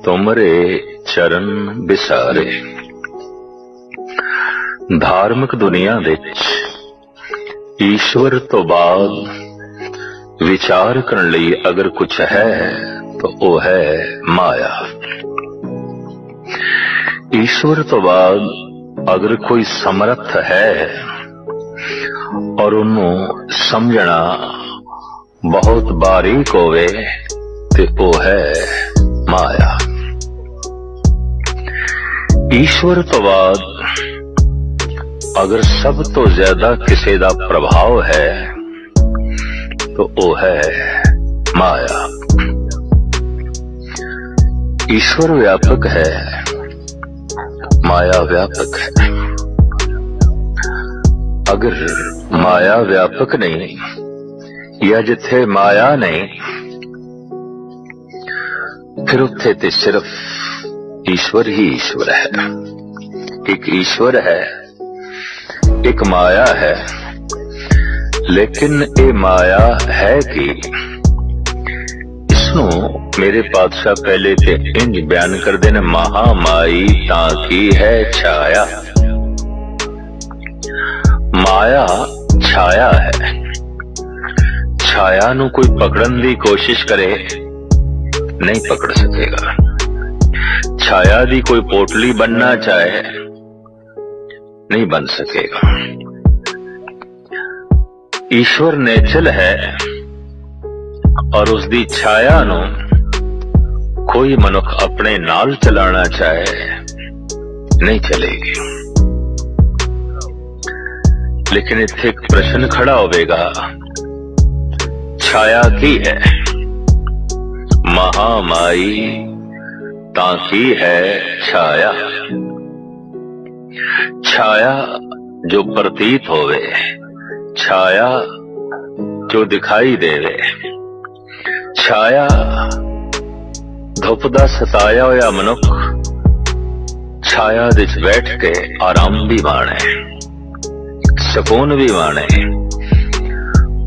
तुमरे चरण बिसारे। धार्मिक दुनिया विच ईश्वर तो बाद विचार करने लई अगर कुछ है तो वो है माया। ईश्वर तो बाद अगर कोई समर्थ है और उन्हों समझना बहुत बारीक होवे ते वो है माया। ईश्वर तो बाद अगर सब तो ज्यादा किसी दा प्रभाव है तो वो है माया। ईश्वर व्यापक है, माया व्यापक है। अगर माया व्यापक नहीं या जिथे माया नहीं फिर उत्थे ते सिर्फ ईश्वर ही ईश्वर है। एक ईश्वर है, एक माया है, लेकिन ये माया है कि इसनू मेरे पातशाह पहले ते इंज बयान कर देने, महामाई ताकी है छाया। माया छाया है। छाया नू कोई पकड़न दी कोशिश करे नहीं पकड़ सकेगा। छाया दी कोई पोटली बनना चाहे नहीं बन सकेगा। ईश्वर नेचल है और उसकी छाया नू कोई मनुख अपने नाल चलाना चाहे नहीं चलेगी। लेकिन इत्थे एक प्रश्न खड़ा होवेगा, छाया की है? महामाई ताकी है छाया। छाया जो प्रतीत होवे, छाया जो दिखाई देवे, छाया धुप दा सताया होया मनुख छाया विच बैठ के आराम भी माणे, सुकून भी माणे,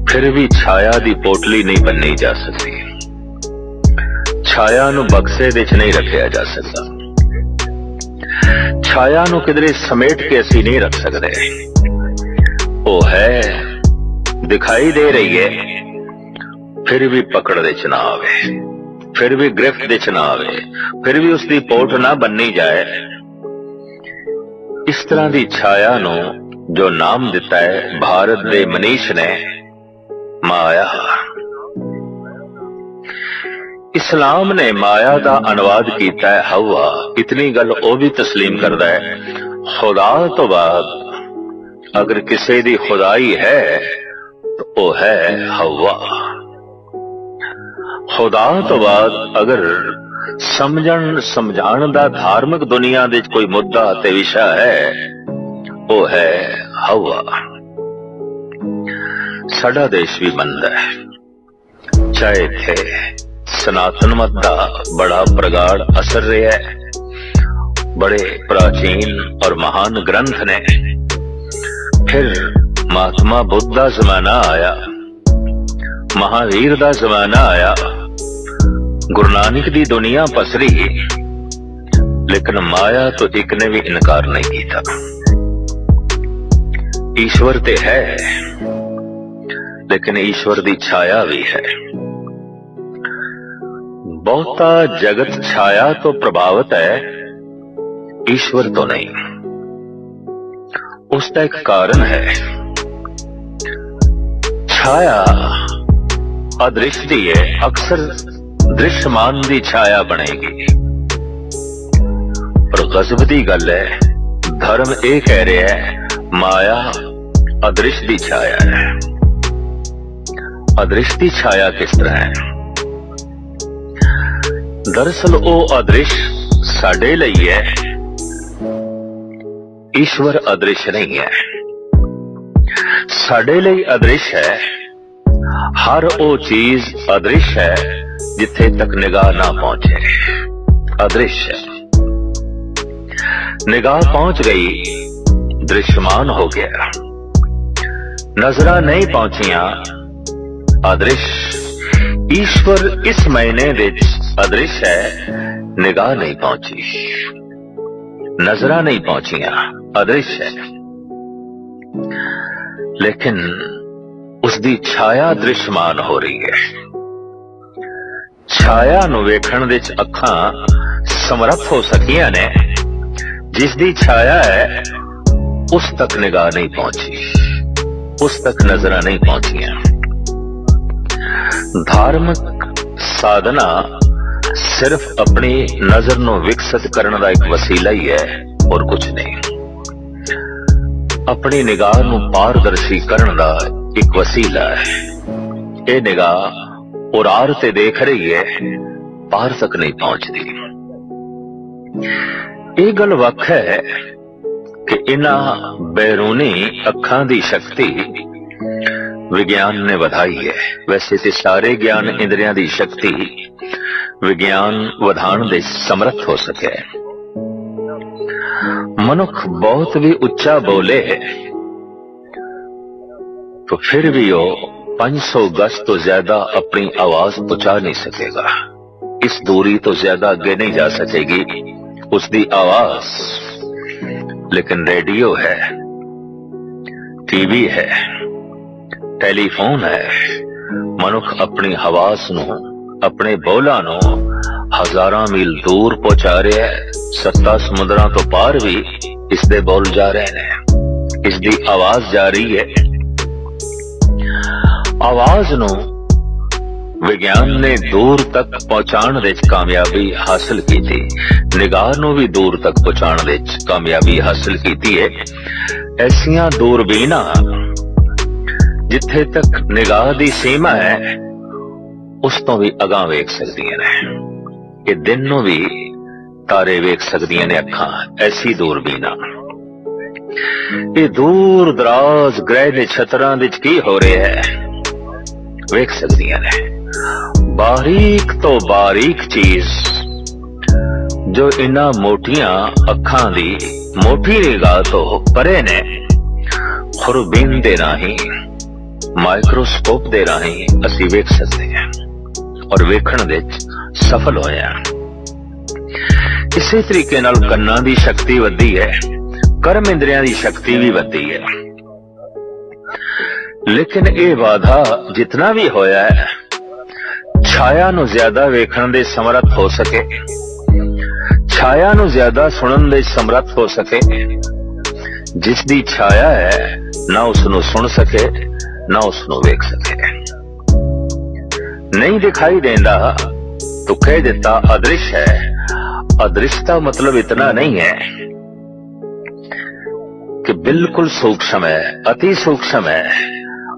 फिर भी छाया दी पोटली नहीं बननी जा सकती। छाया नू बक्से विच नहीं रखा जा सकता। छाया नू किधरे समेट के असी नहीं रख सकते। वो है, दिखाई दे रही है, फिर भी पकड़ दे च ना आवे, फिर भी गिरफ्त दे च ना आवे, फिर भी उसकी पोट ना बननी जाए। इस तरह की छाया नू जो नाम दिता है भारत दे मनीष ने माया। इस्लाम ने माया का अनुवाद किया है हवा। इतनी गल वो भी तस्लीम करता है, खुदा तो बाद अगर किसी दी खुदाई है तो वो है हवा। खुदा तो बाद अगर समझन समझाण दा धार्मिक दुनिया दे कोई मुद्दा ते विषय है वो है हवा। साडा देश भी बंद है, चाहे थे सनातन मत का बड़ा प्रगाढ़ असर रहा है। बड़े प्राचीन और महान ग्रंथ ने, फिर महात्मा बुद्ध का जमाना आया, महावीर का जमाना आया, गुरु नानक की दुनिया पसरी, लेकिन माया तो एक ने भी इनकार नहीं किया। ईश्वर ते है, लेकिन ईश्वर की छाया भी है। बहुता जगत छाया तो प्रभावित है, ईश्वर तो नहीं। उसका एक कारण है, छाया अदृश्य है, अक्सर दृश्यमान की छाया बनेगी। पर गजब की गल है, धर्म ये कह रहा है माया अदृश्य की छाया है। अदृश्य की छाया किस तरह है? दरअसल वो अदृश्य साडे लिए है, ईश्वर अदृश्य नहीं है। साडे लिए अदृश्य है, हर वो चीज अदृश्य है जिथे तक निगाह ना पहुंचे। अदृश्य निगाह पहुंच गई, दृश्यमान हो गया। नजरा नहीं पहुंचिया, अदृश्य ईश्वर इस महीने विच अदृश्य है, निगाह नहीं पहुंची, नजरा नहीं पहुंचियां, अदृश्य है, लेकिन उसकी छाया दृश्यमान हो रही है। छाया नूं वेखण विच अखां समर्थ हो सकियां ने, जिसदी छाया है उस तक निगाह नहीं पहुंची, उस तक नजरा नहीं पहुंचियां। धार्मिक साधना सिर्फ अपनी नजर नूं विकसित करने का एक वसीला ही है और कुछ नहीं। अपनी निगाह नूं पारदर्शी करने का एक वसीला है। ये निगाह और आर ते देख रही है, पार तक नहीं पहुंचती। ये गल वख है कि इन्हां बैरूनी अखां दी शक्ति विज्ञान ने वधाई है। वैसे तो सारे ज्ञान इंद्रियां दी शक्ति विज्ञान वधाण दे समर्थ हो सके। मनुख बहुत भी उच्चा बोले तो फिर भी वो 500 गज तो ज्यादा अपनी आवाज पहुंचा नहीं सकेगा। इस दूरी तो ज्यादा आगे नहीं जा सकेगी उसकी आवाज। लेकिन रेडियो है, टीवी है, टेलीफोन है, मनुख अपनी आवाज नूं, अपने बोलां नूं हजारां मील दूर पहुंचा रहा है। 7 समुद्रां तो पार भी इसदे बोल जा रहे हैं, इसदी आवाज जा रही है। आवाज नूं विज्ञान ने दूर तक पहुंचाण विच कामयाबी हासिल की थी, निगाह नूं भी दूर तक पहुंचाण विच कामयाबी हासिल की है। ऐसियां दूरबीनां जिथे तक निगाह दी सीमा है उस तो भी अगां वेख सकदियां ने। ये दिन नूं भी तारे वेख सकदियां ने अखां, ऐसी दूरबीनां। ये दूर दराज ग्रह दे छतरां विच की हो रहा है वेख सकदियां ने। बारीक तो बारीक चीज जो इन्हां मोटियां अखां दी मोटी निगाह तो परे ने, खुरबीन दे राही, माइक्रोस्कोप दे राही असी वेख सकते हैं और वेखण विच सफल होए हैं। इसी तरीके नाल कन्नां दी शक्ति वधी है, कर्म इंद्रियां दी शक्ति भी वधी है। लेकिन ये वाधा जितना भी होया है, छाया नूं ज्यादा वेखण दे समर्थ हो सके, छाया नूं ज्यादा सुनन दे समर्थ हो सके। जिसदी छाया है ना उसनूं सुन सके ना उसनूं वेख सके। नहीं दिखाई देंदा तो कह देता अदृश्य है। अदृश्यता मतलब इतना नहीं है कि बिल्कुल सूक्ष्म है, अति सूक्ष्म है।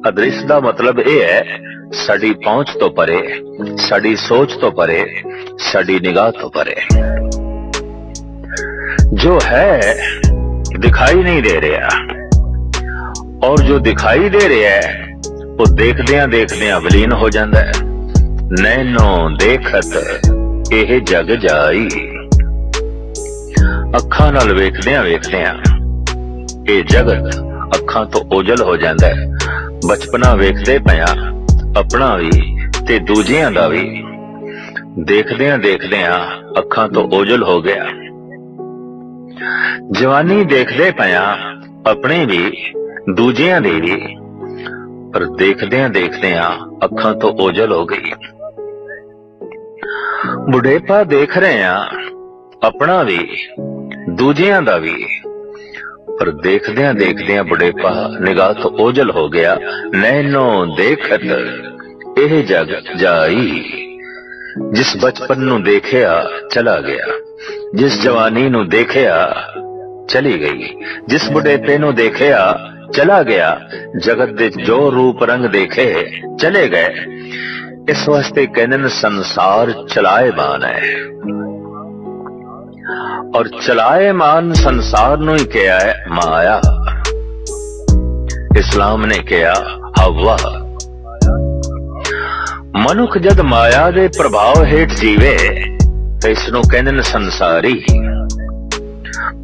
अदृश्य का मतलब यह है साडी पहुंच तो परे, साडी सोच तो परे, साडी निगाह तो परे। जो है दिखाई नहीं दे रहा और जो दिखाई दे रहा है वो देखदियां देखदियां विलीन हो जाता है। नैनो देखत यह जग जाई। अखां नाल वेखदियां वेखदियां ये जगत अखां तो ओझल हो जाता है। बचपना वेखदे पिया अपना भी ते दूजियां दा भी, देखदियां देखदियां अखां तो ओझल हो गया। जवानी देखदे पिया अपने भी दूजियां दी भी, पर देखदियां देखदियां अखां तो ओझल हो गई। बुढ़ेपा देख रहे हैं अपना भी दूजियां दा भी, पर देखदियां देखदियां बुढ़ेपा निगाह तो ओझल हो गया। नैनो देखत यह जग जाई। जिस बचपन नूं देखिया चला गया, जिस जवानी नूं देखिया चली गई, जिस बुढ़ेपे नूं देखिया चला गया। जगत दे जो रूप रंग देखे चले गए। इस वास्ते कहने संसार चलाएमान है और चलाएमान संसार नूं ही किया है माया। इस्लाम ने किया हवा। मनुख जद माया दे प्रभाव हेठ जीवे तो इसनों कहने संसारी।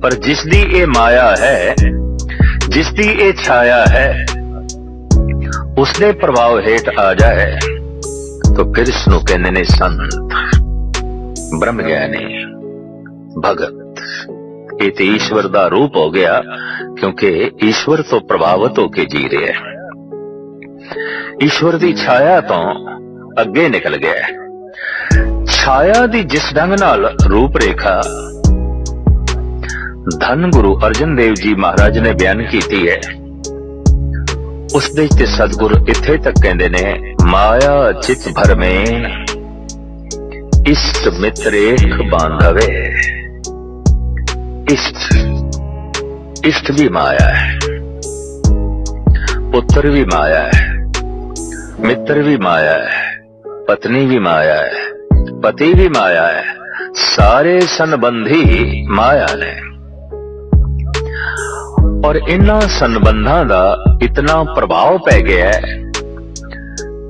पर जिसदी ये माया है, जिसदी ये छाया है, उसने प्रभाव हेठ आ जाए तो फिर इसनों कहने ने संत, ब्रह्म ज्ञानी, भगत। ये तो ईश्वर का रूप हो गया, क्योंकि ईश्वर तो प्रभावित होके जी रहे है, ईश्वर की छाया तो अगे निकल गया है। छाया की जिस ढंग नाल रूप रेखा धन गुरु अर्जन देव जी महाराज ने बयान की है, उस दे ते सतगुरु इत्थे तक कहते ने, माया चित भर में इष्ट मित्र एक बांधवे। इष्ट भी माया है, पुत्र भी माया है, मित्र भी माया है, पत्नी भी माया है, पति भी माया है, सारे संबंधी माया ने। और इन्हां संबंधां दा इतना प्रभाव पै गया है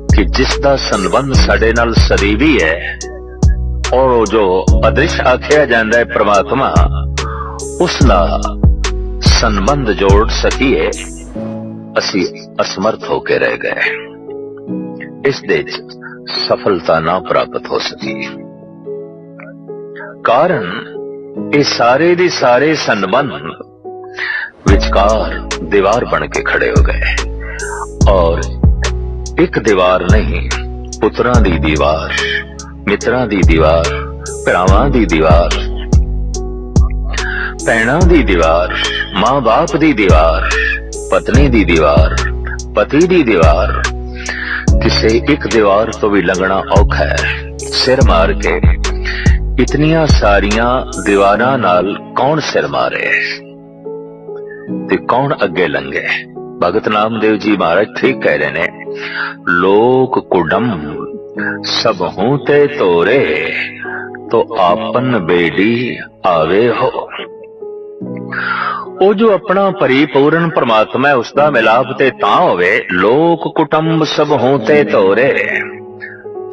कि जिसका संबंध साडे नाल सदैवी है, और जो अदृश्य आख्या जाता है परमात्मा, उसका संबंध जोड़ सकीए असी असमर्थ होके रह गए, इस दे सफलता ना प्राप्त हो सकी। कारण ये सारे दी सारे संबंध विचकार दीवार बन के खड़े हो गए, और एक दीवार नहीं, पुत्रां दी दीवार, मित्रां दी दीवार, भरावां दी दीवार, भैणां दी दीवार, मां बाप दी दीवार, पत्नी दी दीवार, पति दी दीवार। किसे एक दीवार तो भी लंघना औखा है, सिर मार के। इतनियां सारियां दीवारां नाल कौन सिर मारे ते कौन अगे लंघे। भगत नामदेव जी महाराज ठीक कह रहे ने, लोक कुडम सब हूं ते तोरे, तो आपन बेडी आवे हो। वो जो अपना परिपूर्ण परमात्मा है, उसका मिलाप ते तां होवे। लोक कुटुंब सब हूं ते तोरे,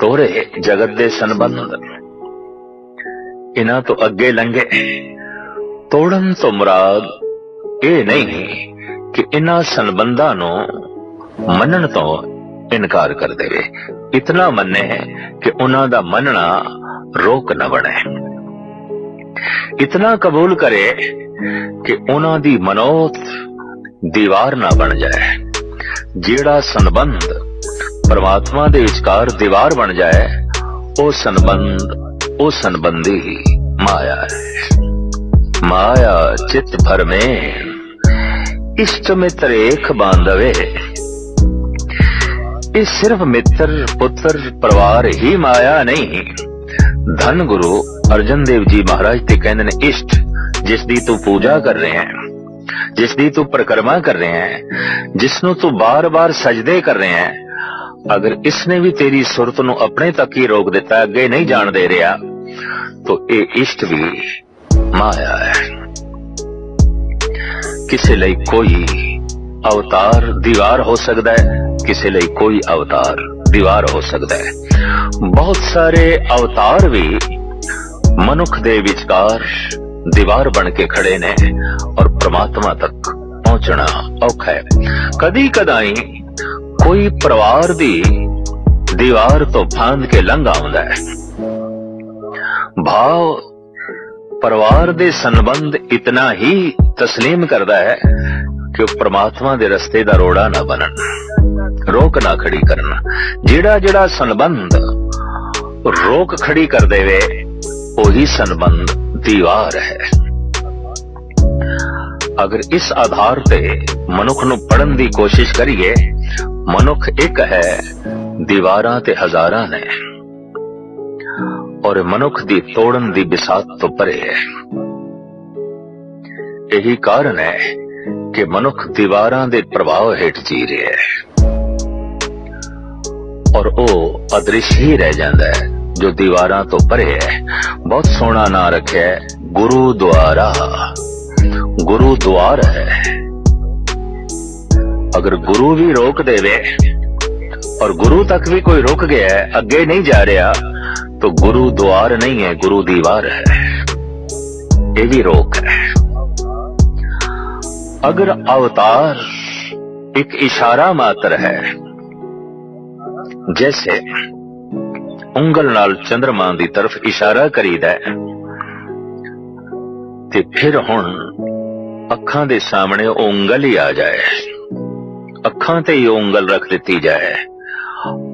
तोरे जगत दे संबंध इन्हां तो अगे लंघे। तोड़न तो मुराद ये नहीं कि इन्हां संबंधां नूं मनन तो इनकार कर देवे, इतना मन्ने कि उन्हां दा मनना रोक न बने। इतना कबूल करे कि उन्हां दी मनोत दीवार ना बन जाए। जेड़ा संबंध परमात्मा दे विचकार दीवार बन जाए, वो संबंध, वो संबंधी माया है। माया चित भर में इष्ट मित्र एक बांधवे। ये सिर्फ मित्र, पुत्र, परिवार ही माया नहीं। धन गुरु अर्जन देव जी महाराज ते कहने ने, इष्ट जिसदी तू पूजा कर रहे हैं, जिसदी तू परिक्रमा कर रहे हैं, जिसनों तू बार बार सजदे कर रहे हैं, अगर इसने भी तेरी सुरत नूं अपने तक ही रोक दिता, अगे नहीं जान दे रहा, तो ये इष्ट भी माया है। किसी लई कोई अवतार दीवार हो सकता है, किसी लई कोई अवतार दीवार हो सकता है। बहुत सारे अवतार भी मनुख दे विचकार दीवार बन के खड़े ने, और परमात्मा तक पहुंचना औखा है। कदी कदाई कोई परिवार दी दीवार तो फांद के लंघ आउंदा है। भाव परिवार दे संबंध इतना ही तस्लीम करदा है कि परमात्मा दे रस्ते दा रोड़ा ना बनन, रोक ना खड़ी करना। जेड़ा जेड़ा संबंध रोक खड़ी कर देवे, वही संबंध दीवार है। अगर इस आधार पे मनुख नूं पढ़न दी कोशिश करिए, मनुख एक है, दीवारां ते हजारां ने, और मनुख दी तोड़न दी बिसात तो परे है। यही कारण है कि मनुख दीवारां दे प्रभाव हेठ जी रहे है, और वो अदृश्य ही रह जाता है जो दीवारां तो परे है। बहुत सोहना ना रखे है, गुरुद्वारा। गुरुद्वार है। अगर गुरु भी रोक देवे, और गुरु तक भी कोई रुक गया है, अगे नहीं जा रहा, तो गुरु द्वार नहीं है, गुरु दीवार है। ये भी रोक है। अगर अवतार एक इशारा मात्र है, जैसे उंगल नाल चंद्रमा दी तरफ इशारा करीदा है ते फिर हुण अखां दे सामने उंगल ही आ जाए, अखां ते ही उंगल रख दी जाए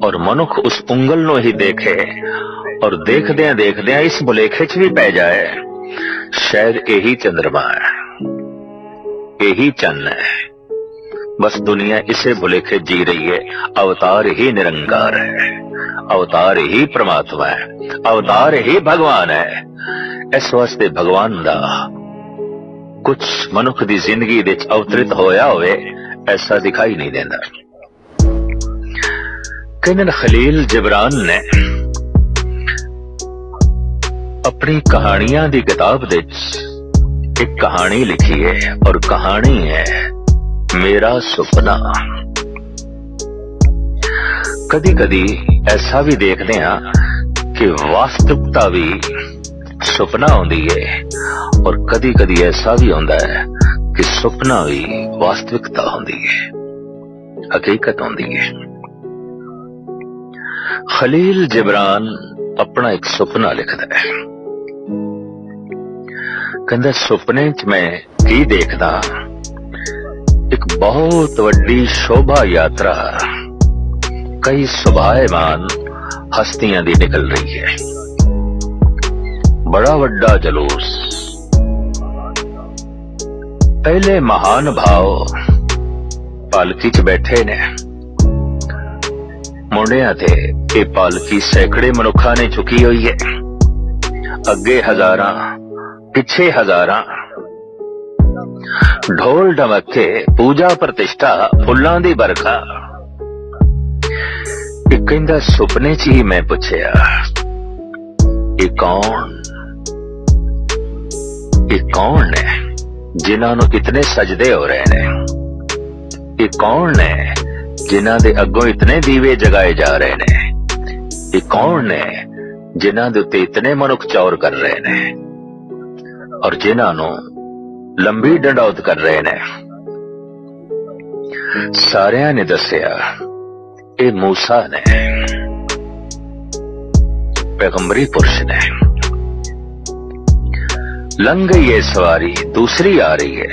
और मनुख उस उंगल नूं ही देखे और देखदियां देखदियां इस भुलेखे च भी पै जाए शायद यही चंद्रमा है, यही चंद है। बस दुनिया इसे भुलेखे जी रही है। अवतार ही निरंकार है, अवतार ही परमात्मा है, अवतार ही भगवान है। इस वास्ते भगवान दा कुछ मनुख दी जिंदगी दे अवतरित होया होवे ऐसा दिखाई नहीं देता। कहने खलील जिब्रान ने अपनी कहानियां दी किताब दे एक कहानी लिखी है और कहानी है मेरा सुपना। कदी कदी ऐसा भी देखते हैं कि वास्तविकता भी सुपना होती है और कदी कदी ऐसा भी होता है कि सुपना भी वास्तविकता होती है, हकीकत होती है। खलील जिब्रान अपना एक सुपना लिखता है। कहंदा सुपने च मैं की देखदा, एक बहुत वड्डी शोभा यात्रा कई सुभायमान हस्तियां दी निकल रही है। बड़ा वड्डा जलूस, पहले महान भाव पालकी च बैठे ने। मुंडियां ते ये पालकी सैकड़े मनुखा ने चुकी हुई है, अगे हजारां पिछे हजारां। ढोल ढमके पूजा प्रतिष्ठा फुल्लां दी बरखा। एक कहंदा सुपने च ही मैं पुछया ये कौन ने जिन्हां नूं इतने सजदे हो रहे ने? ये कौन ने जिन्हां दे अगों इतने दीवे जगाए जा रहे ने? ये कौन ने जिन्हां दे उत्ते इतने मनुख चौर कर रहे ने और जिन्हां नूं लंबी डंडौत कर रहे ने? सारियां ने दसिया ये मूसा ने, पैगंबरी पुरुष ने। लंघ गई ये सवारी, दूसरी आ रही है।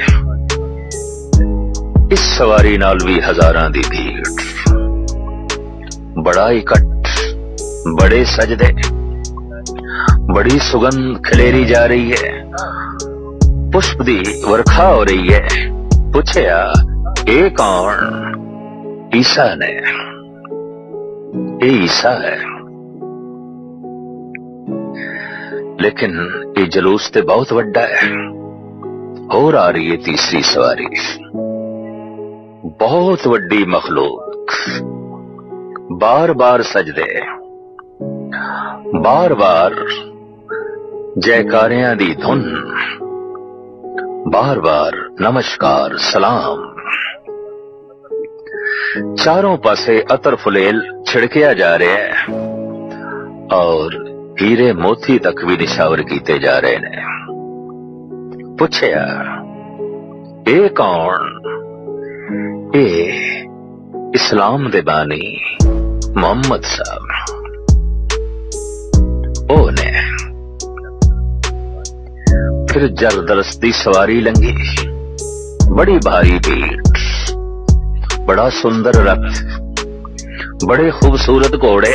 इस सवारी नाल भी हजारां दी भीड़, बड़ा इकट्ठ, बड़े सजदे, बड़ी सुगंध खिलेरी जा रही है, पुष्प दी वर्खा हो रही है। पूछया ये कौन? ईसा ने। ये ईसा है, लेकिन ये जलूस ते बहुत वड्डा है। और आ रही है तीसरी सवारी, बहुत वड्डी मखलूक, बार बार सजदे, बार बार जयकारियां दी धुन, बार बार नमस्कार सलाम। चारों पासे अतर फुलेल छिड़किया जा रहे हैं और हीरे मोती तक भी निशावर किए जा रहे ने। पूछया ये कौन? ये इस्लाम दे बानी मोहम्मद साहब ओ ने। फिर जबरदस्ती सवारी लंघी, बड़ी भारी भीड़, बड़ा सुंदर रथ, बड़े खूबसूरत घोड़े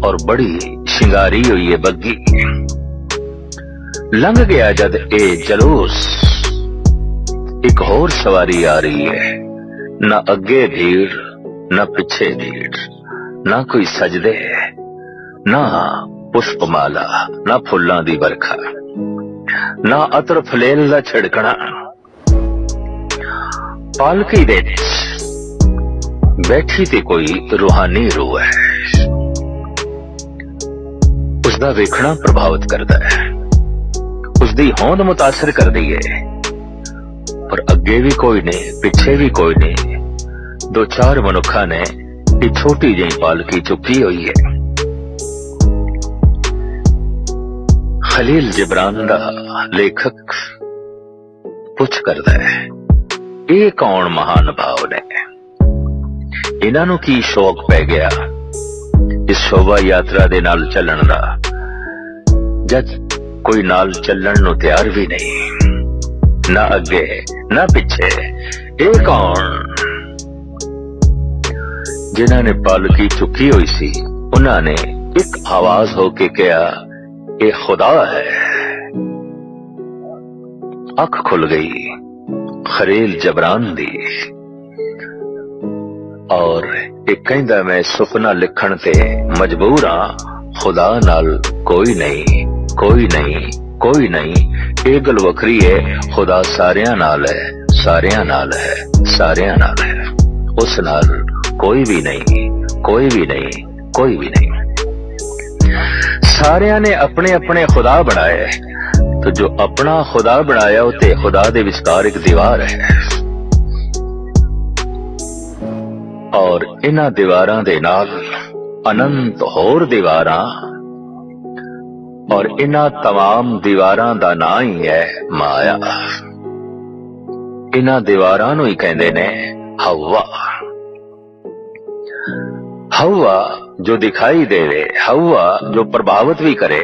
और बड़ी शिंगारी हुई है बग्गी। लंघ गया जद ए जलूस, एक और सवारी आ रही है। न अगे भीड़, न पीछे भीड़, न कोई सजदे, न पुष्पमाला, न फुल्लां दी बरखा, न अतर फलेल दा छिड़कना। पालकी दे बैठी ते कोई रूहानी रूह है, उसदा वेखना प्रभावित करता है, उसदी होंद मुतासर कर दी है। पर अगे भी कोई नहीं, पिछे भी कोई नहीं, दो चार मनुखा ने एक छोटी जी पालकी चुकी हुई है। खलील जिब्रान दा लेखक पुछ करता है ये कौन महान भाव ने? इन्हां नूं की शौक पै गया इस शोभा यात्रा दे नाल चलण दा, जद कोई नाल चलण नूं तैयार भी नहीं, ना अगे ना पिछे। ये कौन? जिन्हां ने पालकी चुकी हुई सी, उन्होंने एक आवाज होके कहा, ये खुदा है। अख खुल गई खलील जबरान दी, और एक कहंदा मैं सुपना लिखण ते मजबूर हाँ, खुदा नाल कोई नहीं, कोई नहीं, कोई नहीं। ये गल वखरी है, खुदा सारियां नाल है, सारियां नाल है, सारियां नाल है। उस नाल कोई भी नहीं, कोई भी नहीं, कोई भी नहीं। सारियां ने अपने अपने खुदा बनाए, तो जो अपना खुदा बनाया उते खुदा दे विचकार एक दीवार है, और इन्हां दीवारां दे नाल अनंत होर दीवारां, और इन्हां तमाम दीवारां दा नाम ही है माया। इन्हां दीवारां नूं ही कहंदे ने हवा। हवा जो दिखाई देवे, हवा जो प्रभावित भी करे,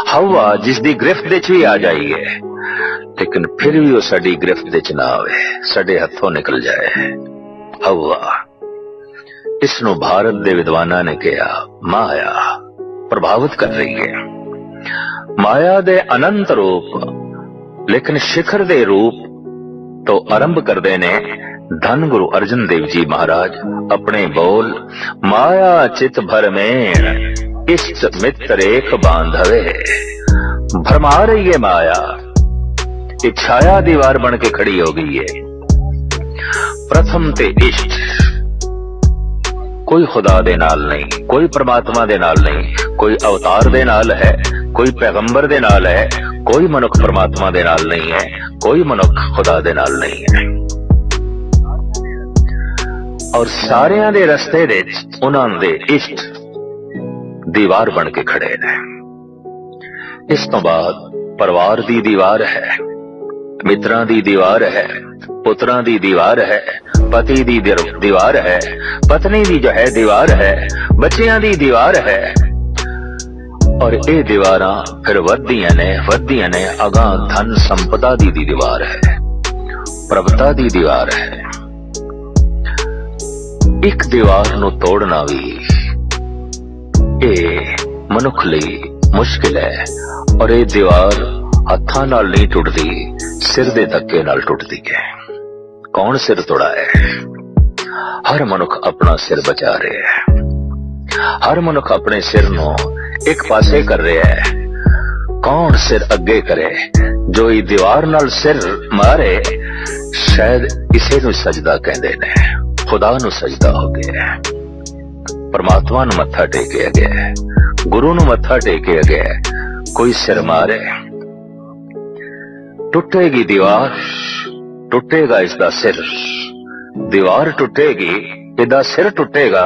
हवा जिसदी गिरफ्त विच भी आ जाइए, लेकिन फिर भी वो साडी गिरफ्त विच ना आवे, साडे हथों निकल जाए। हवा, इसनों भारत दे विद्वाना ने कहा माया प्रभावित कर रही है। माया दे अनंत रूप, लेकिन शिखर दे रूप तो आरंभ करते ने धन गुरु अर्जन देव जी महाराज अपने बोल, माया चित भरमेण इष्ट मित्र एक बांधवे। भरमा रही है माया, ये छाया दीवार बन के खड़ी हो गई है। प्रथम ते इष्ट, कोई खुदा दे नाल नहीं, कोई परमात्मा दे नाल नहीं, कोई अवतार दे नाल है, कोई पैगंबर दे नाल है, कोई मनुख परमात्मा दे नाल नहीं है, कोई मनुख खुदा दे नाल नहीं है। और सारियां दे रस्ते दे उन्हां दे इष्ट दीवार बन के खड़े ने। इस तो बाद परिवार दी दीवार है, मित्रां दी दीवार है, पुत्रां दी दीवार है, पति दी दीवार है, पत्नी दी जो है दीवार है, बच्चियां दी दीवार है। और ये दीवारां फिर वधियां ने अगां धन संपदा दी दीवार है, प्रभुता दी दीवार है। एक दीवार नूं तोड़ना भी ये मनुख लई मुश्किल है, और ये दीवार हत्थां नाल नहीं टुटदी, सिर दे धक्के नाल टुटदी है। कौन सिर तोड़ा है? हर मनुख अपना सिर बचा रहे है, हर मनुख अपने सिर नूं एक पासे कर रहा है। कौन सिर अगे करे? जो ये दीवार नाल सिर मारे, शायद इसे नूं सजदा कहंदे ने, खुदा नूं सजदा हो गया, परमात्मा नूं मत्था टेकिया गया, गुरु नूं मत्था टेकिया गया। कोई सिर मारे, टुटेगी दीवार, टुटेगा इसका सिर, दीवार टुटेगी, इसका सिर टुटेगा,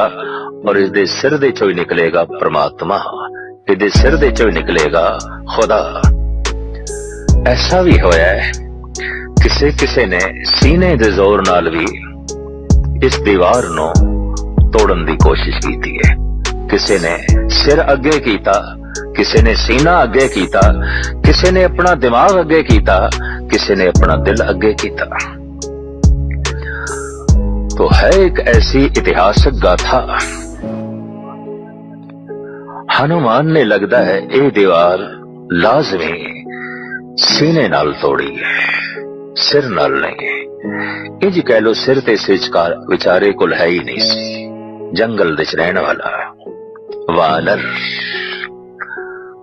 और इसके सिर दे चों निकलेगा परमात्मा, इसके सिर दे चों निकलेगा खुदा। ऐसा भी होया है, किसे किसे ने सीने दे जोर नाल भी इस दीवार नूं तोड़न दी कोशिश की है। किसे ने सिर अगे कीता, किसी ने सीना अगे कीता, किसी ने अपना दिमाग अगे कीता, किसी ने अपना दिल अगे कीता। तो है एक ऐसी इतिहासक गाथा, हनुमान ने लगता है ये दीवार लाजमी सीने नाल तोड़ी है, सिर नाल नहीं। इंज कह लो सिर ते सिचकार विचारे कुल है ही नहीं सी। जंगल विच रहने वाला वानर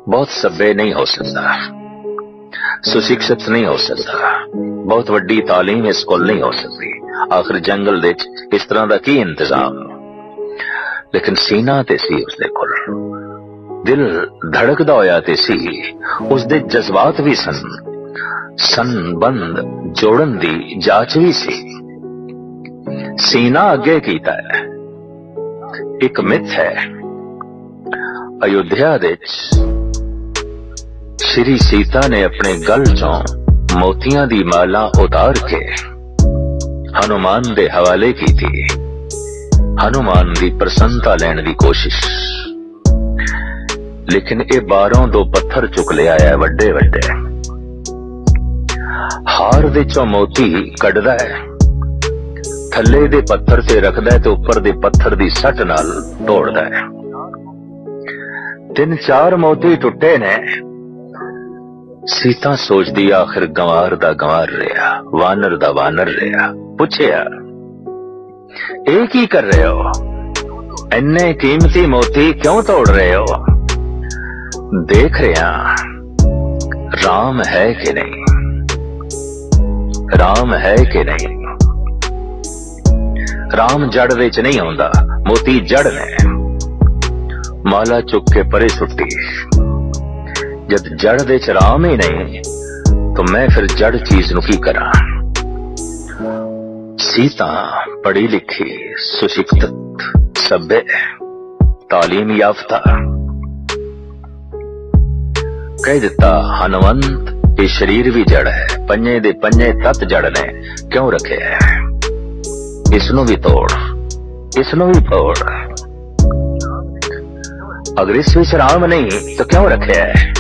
बहुत सभ्य नहीं हो सकता, सुशिक्षित नहीं हो सकता, बहुत वड्डी तालीम इस कोल नहीं हो सकती। आखिर जंगल दे इस तरह का की इंतजाम, लेकिन सीना ते सी उसदे कोल, दिल धड़कदा होया ते सी, उसदे जज्बात भी सन, संबंध जोड़न दी जाच भी सी। सीना अगे कीता है। एक मिथ है, अयोध्या दे श्री सीता ने अपने गल चों मोतियां दी माला उतार के हनुमान दे हवाले की थी। हनुमान दी प्रसन्नता लैण दी कोशिश लेकिन ये 12 दो पत्थर चुक लिया है वड्डे वड्डे। हार दे चों मोती कढ़दा है, थल्ले दे पत्थर से रखदा है ते उपर दे पत्थर दी सट नाल तोड़दा है। 3-4 मोती टुटे ने। सीता सोचदी आखिर गंवार दा गंवार रहा, वानर दा वानर रहा। पुछया ये की कर रहे हो, इन्ने कीमती मोती क्यों तोड़ रहे हो? देख रहा राम है कि नहीं, राम है कि नहीं। राम जड़ विच नहीं आउंदा, मोती जड़ ने। माला चुक के परे सुट्टी। जद जड़ दे च राम ही नहीं तो मैं फिर जड़ चीज नूं की करा। सीता पढ़ी लिखी, सुशिक्षित, सभ्य, तालीम याफ्ता। कह दिता हनुमंत ये शरीर भी जड़ है, पंजे दे पंजे तत जड़ ने, क्यों रखे है? इसनों भी तोड़, इसनों भी फोड़। अगर इस विच राम नहीं तो क्यों रखे है?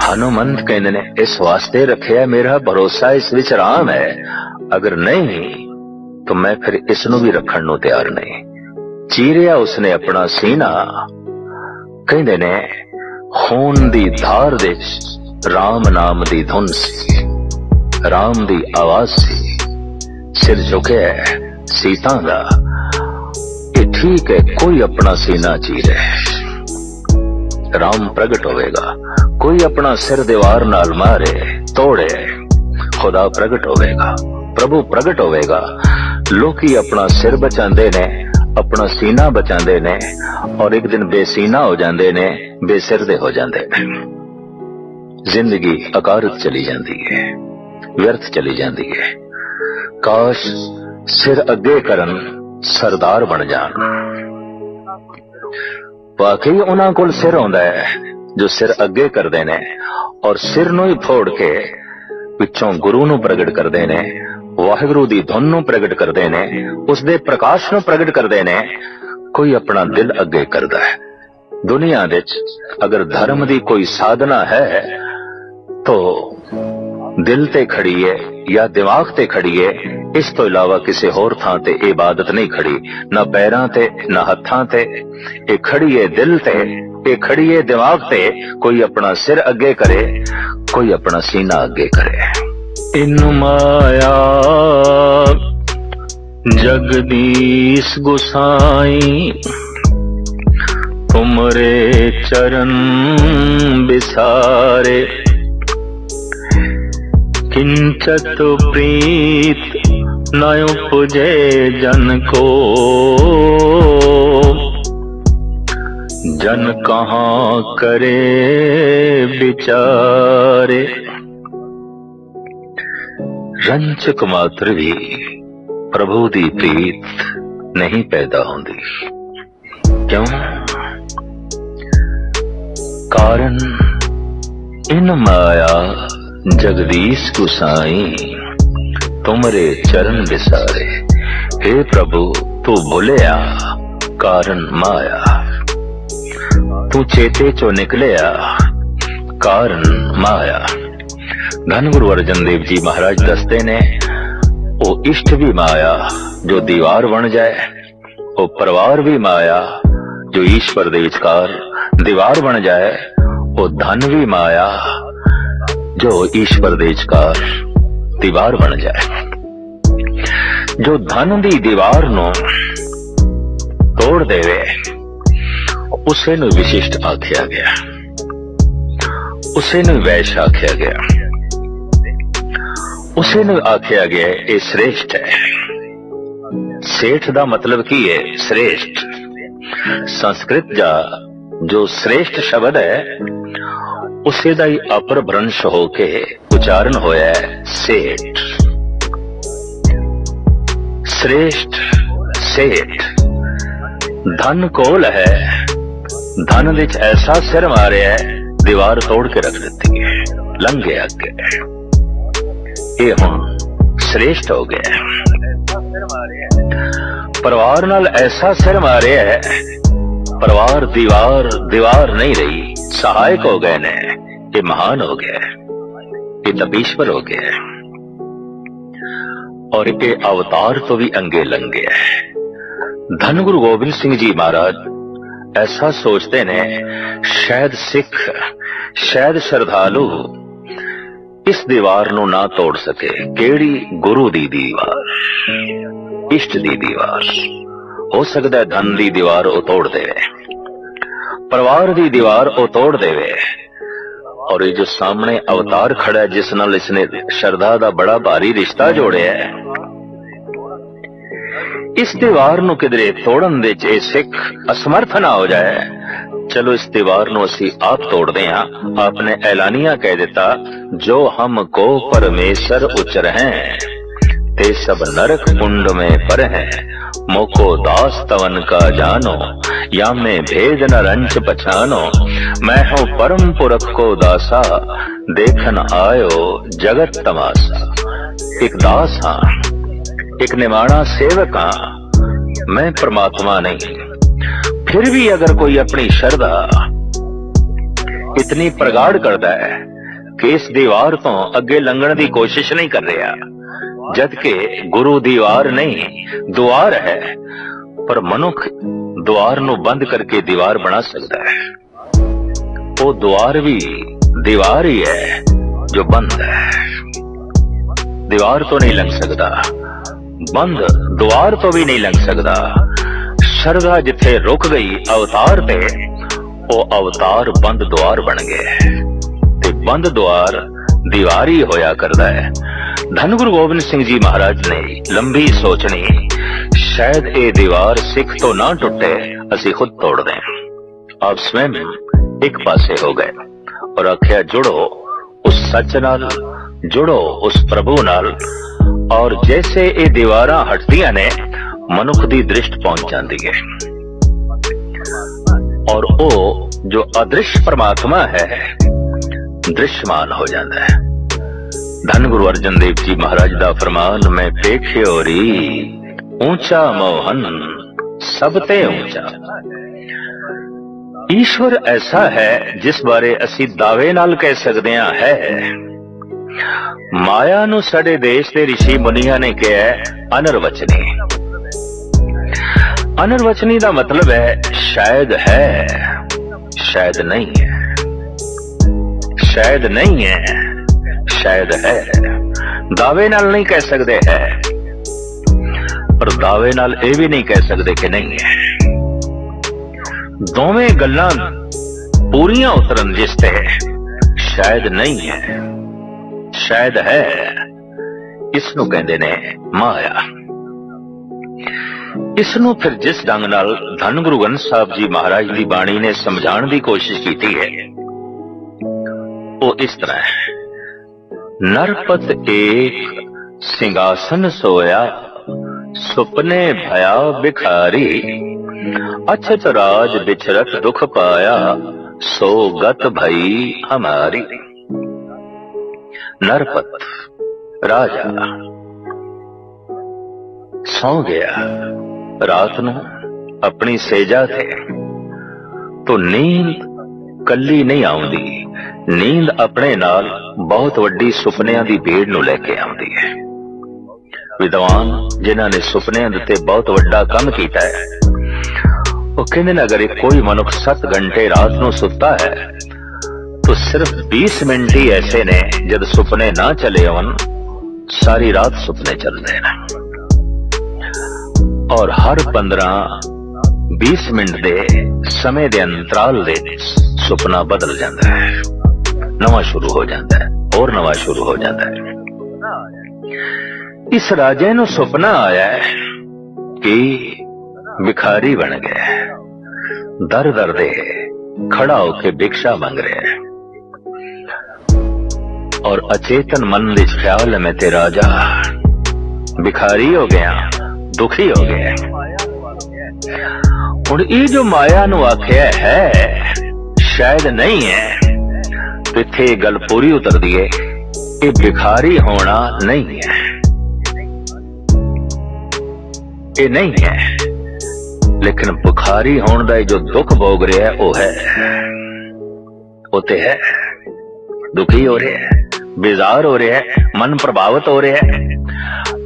हनुमंत कहते ने इस वास्ते रखे है, मेरा भरोसा इस विच राम है। अगर नहीं तो मैं फिर इसनों भी रखण नूं तैयार नहीं। चीरिया उसने अपना सीना। कहते ने खून दी धार दे राम नाम दी धुन सी, राम दी आवाज सी। सिर झुके है सीता दा, ये ठीक है कोई अपना सीना चीरे, राम प्रगट होवेगा। कोई अपना सिर दीवार नाल मारे तोड़े, खुदा प्रगट होवेगा, प्रभु प्रगट होवेगा। लोकी अपना सिर बचांदे ने, अपना सीना बचांदे ने, और एक दिन बेसीना हो जांदे ने, बेसिर दे हो जांदे ने। जिंदगी अकारत चली जाती है, व्यर्थ चली जाती है। काश सिर अगे करन सरदार बन जान। वाकई उन्हां कोल सिर होंदा है जो सिर अगे करदे ने, और सिर नूं ही फोड़ के पिछों गुरु नूं प्रगट करदे ने, वाहिगुरू दी धुन नूं प्रगट करदे ने, उसदे प्रकाश नूं प्रगट करदे ने। कोई अपना दिल अगे करदा है। दुनिया विच अगर धर्म दी कोई साधना है तो दिल ते खड़ी है या दिमाग ते खड़ी है। इस तो इलावा किसी होर थां ते इबादत नहीं खड़ी, ना पैरां ते ना हत्थां ते। ये खड़ी है दिल ते, ये खड़ी है दिमाग ते। कोई अपना सिर अगे करे, कोई अपना सीना अगे करे। इन माया जगदीश गुसाई, तुमरे चरण बिसारे। किंचत प्रीत न उपजे जन को, जन कहाँ करे बिचारे। रंचक मात्र भी प्रभु दी प्रीत नहीं पैदा होंदी। क्यों? कारण इन माया जगदीश गुसाई, तुमरे चरण बिसारे। हे प्रभु तू भूलिया कारण माया, तू चेते चो निकलिया कारण माया। धन गुरु अर्जन देव जी महाराज दसते ने, वो इष्ट भी माया जो दीवार बन जाए, वो परिवार भी माया जो ईश्वर दे विचकार दीवार बन जाए, वो धन भी माया जो ईश्वर दे विचकार दीवार बन जाए। जो धन दी दीवार नू तोड़ देवे उसे नू विशिष्ट आख्या गया, उसे नू वैश्य आख्या गया, उसे नू आख्या गया ये श्रेष्ठ है। सेठ दा मतलब की है श्रेष्ठ। संस्कृत जा जो श्रेष्ठ शब्द है उसे दा ही अपर भ्रंश होके उच्चारण होया है सेठ। श्रेष्ठ सेठ। धन कोल है, धन विच ऐसा सिर मारे है दीवार तोड़ के रख देती है, लंघ गया अगे। ये हुण श्रेष्ठ हो गया। परिवार नाल ऐसा सिर मारे है परिवार दीवार दीवार नहीं रही, सहायक हो गए ने। ये महान हो गया, ये तपीश्वर हो गया और ये अवतार तो भी अंगे लंगे है। धन गुरु गोबिंद सिंह जी महाराज ऐसा सोचते ने, शायद सिख, शायद श्रद्धालु इस दीवार नू ना तोड़ सके। केड़ी? गुरु दी दीवार, इष्ट दी दीवार। हो सकता है धन दी दीवार वो तोड़ देवे, परिवार दी दीवार वो तोड़ देवे, और ये जो सामने अवतार खड़ा है जिस नाल इसने श्रद्धा दा बड़ा भारी रिश्ता जोड़िया है, इस दीवार नू किधरे तोड़न दे च सिख असमर्थ ना हो जाए। चलो इस दीवार नू असी आप तोड़ते हैं। आपने ऐलानिया कह देता, जो हमको परमेश्वर उचर हैं ते सब नरक कुंड में पर हैं, मोको दास तवन का जानो, या में भेद न रंच पछानो, मैं हूं परम पुरख को दासा, देखन आयो जगत तमाशा। एक दास हाँ, एक निमाणा सेवक हाँ, मैं परमात्मा नहीं। फिर भी अगर कोई अपनी श्रद्धा इतनी प्रगाढ़ करता है कि इस दीवार तो अगे लंघण की कोशिश नहीं कर रहा, जबकि गुरु दीवार नहीं द्वार है, पर मनुख द्वार नू बंद करके दीवार बना सकता है। वो द्वार भी दीवार ही है जो बंद है। दीवार तो नहीं लंघ सकता, बंद द्वार तो भी नहीं लंघ सकता। श्रद्धा जिथे रुक गई अवतार ते, वो अवतार बंद द्वार बन गए ते बंद द्वार दीवार ही होया करता है। धन गुरु गोबिंद सिंह जी महाराज ने लंबी सोचनी, शायद ये दीवार सिख तो ना टूटे, असी खुद तोड़ दें। आप स्वयं एक पासे हो गए और आख्या, जुड़ो उस सच नाल, जुड़ो उस प्रभु नाल, और जैसे ये दीवारां हटदियां ने, मनुख दी दृष्टि पहुंच जाती है और वो जो अदृश्य परमात्मा है दृश्यमान हो जाता है। धन गुरु अर्जन देव जी महाराज दा फरमान, मैं पेख्योरी ऊंचा मोहन सबते ऊंचा। ईश्वर ऐसा है जिस बारे असी दावे नाल कह सकते है। माया नू साडे देश के ऋषि मुनिया ने कहा है अनर्वचनी। अनर्वचनी का मतलब है शायद है, शायद नहीं है, शायद नहीं है, शायद है। दावे नाल नहीं कह सकते है, पर दावे नाल ये भी नहीं कह सकते कि नहीं है। दोवें गल्लां पूरियां उतरन जिसते शायद नहीं है, शायद है, इसनू कहंदे ने माया। इसनू फिर जिस ढंग नाल धन गुरु ग्रंथ साहब जी महाराज की बाणी ने समझाने की कोशिश की है, वो इस तरह है। नरपत एक सिंहासन सोया, सुपने भया भिखारी, अछत राज बिछरत दुख पाया, सो गत भई हमारी। नरपत राजा सौ गया रात नू अपनी सेजा थे, तो नींद कली नहीं आउंदी, नींद अपने नाल बहुत वड्डी सुपनियां दी भीड़ नू लेके आउंदी है। विद्वान जिन्हां ने सुपनियां दे बहुत वड्डा काम कीता है, वो कहंदे ने अगर कोई मनुख 7 घंटे रात नू सुता है, तो सिर्फ 20 मिनट ही ऐसे ने जब सुपने ना चले आवन, सारी रात सुपने चलते हैं। और हर 15-20 मिनट दे समय दे अंतराल दे सुपना बदल जाता है, नवा शुरू हो जाता है और नवा शुरू हो जाता है। इस राजे नू सुपना आया है कि भिखारी बन गया, दर दर दे खड़ा होके भिक्षा मांग रहे हैं, और अचेतन मन दे ख्याल में ते राजा भिखारी हो गया, दुखी हो गया। हुण ये जो माया नू आख्या है शायद नहीं है, तो इत्थे गल पूरी उतरदी है, ये भिखारी होना नहीं है, ये नहीं है, लेकिन भिखारी होने का जो दुख भोग रहा है वो तो है दुखी हो रहा है, बेजार हो रहा है, मन प्रभावित हो रहा है।